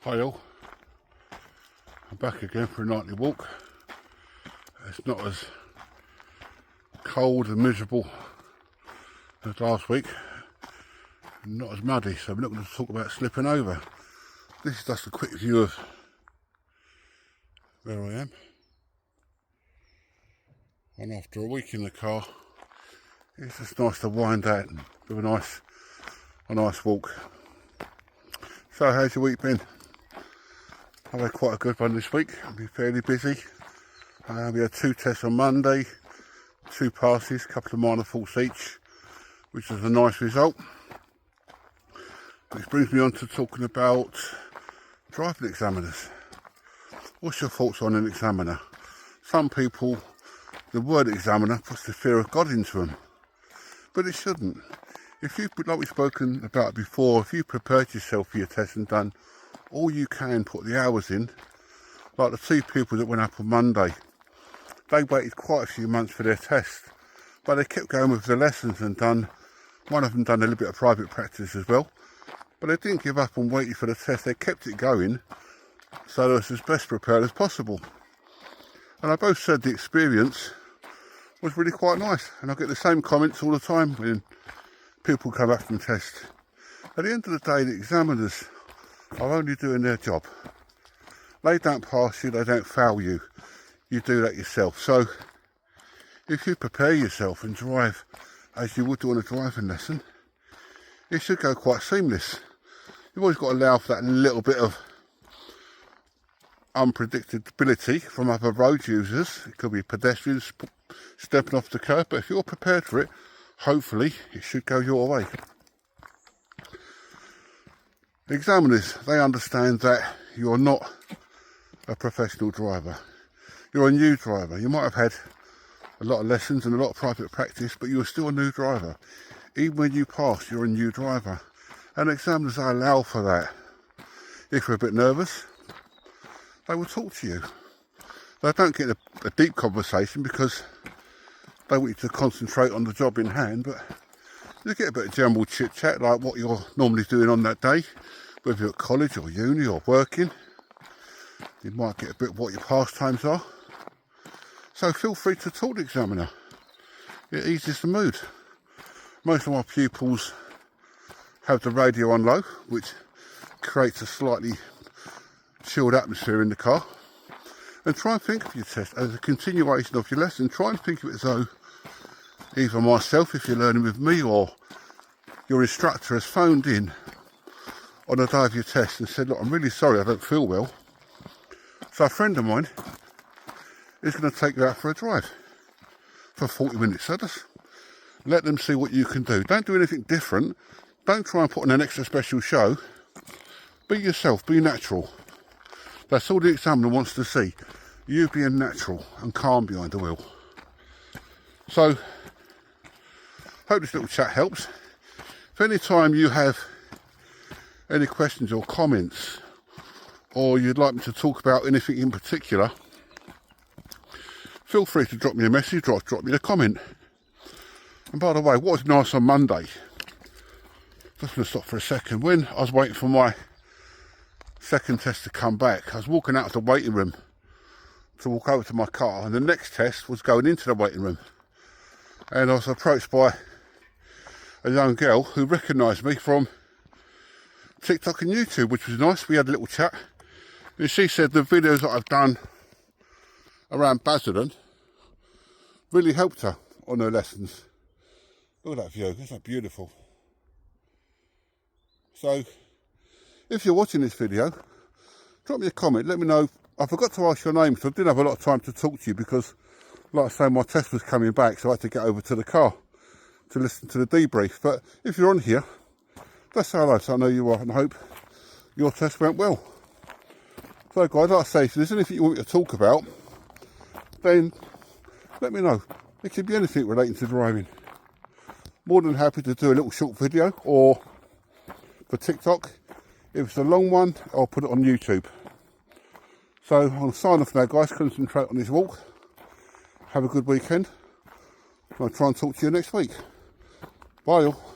Hi all, I'm back again for a nightly walk. It's not as cold and miserable as last week, not as muddy, so we're not going to talk about slipping over. This is just a quick view of where I am. And after a week in the car, it's just nice to wind out and have a nice walk. So how's your week been? I've had quite a good one this week. I've been fairly busy. We had 2 tests on Monday, 2 passes, a couple of minor faults each, which was a nice result. Which brings me on to talking about driving examiners. What's your thoughts on an examiner? Some people, the word examiner puts the fear of God into them, but it shouldn't. If you, like we've spoken about before, if you prepared yourself for your test and done all you can, put the hours in, like the 2 people that went up on Monday, they waited quite a few months for their test, but they kept going with the lessons and one of them done a little bit of private practice as well, but they didn't give up on waiting for the test. They kept it going so they was as best prepared as possible. And I both said the experience was really quite nice, and I get the same comments all the time when people come back from test. At the end of the day, the examiners are only doing their job. They don't pass you, they don't fail you. You do that yourself. So if you prepare yourself and drive as you would do on a driving lesson, it should go quite seamless. You've always got to allow for that little bit of unpredictability from other road users. It could be pedestrians stepping off the curb, but if you're prepared for it, hopefully it should go your way. The examiners, they understand that you're not a professional driver. You're a new driver. You might have had a lot of lessons and a lot of private practice, but you're still a new driver. Even when you pass, you're a new driver. And examiners, they allow for that. If you're a bit nervous, they will talk to you. They don't get a deep conversation because they want you to concentrate on the job in hand, but you get a bit of general chit chat like what you're normally doing on that day, whether you're at college or uni or working. You might get a bit of what your pastimes are. So feel free to talk to the examiner. It eases the mood. Most of my pupils have the radio on low, which creates a slightly chilled atmosphere in the car. And try and think of your test as a continuation of your lesson. Try and think of it as though either myself, if you're learning with me, or your instructor has phoned in on the day of your test and said, look, I'm really sorry, I don't feel well. So a friend of mine is going to take you out for a drive for 40 minutes. So just let them see what you can do. Don't do anything different. Don't try and put on an extra special show. Be yourself, be natural. That's all the examiner wants to see. You being natural and calm behind the wheel. So, hope this little chat helps. If any time you have any questions or comments, or you'd like me to talk about anything in particular, feel free to drop me a message or drop me a comment. And by the way, what was nice on Monday, just going to stop for a second, when I was waiting for my second test to come back, I was walking out of the waiting room to walk over to my car, and the next test was going into the waiting room, and I was approached by a young girl who recognised me from TikTok and YouTube, which was nice. We had a little chat, and she said the videos that I've done around Basildon really helped her on her lessons. Look at that view, isn't that beautiful? So if you're watching this video, drop me a comment, let me know. I forgot to ask your name, so I didn't have a lot of time to talk to you because, like I say, my test was coming back, so I had to get over to the car to listen to the debrief. But if you're on here, that's hello, so I know you are, and I hope your test went well. So guys, like I say, if there's anything you want me to talk about, then let me know. It could be anything relating to driving. More than happy to do a little short video, or for TikTok. If it's a long one, I'll put it on YouTube. So I'll sign off now, guys. Concentrate on this walk. Have a good weekend. I'll try and talk to you next week. Bye all.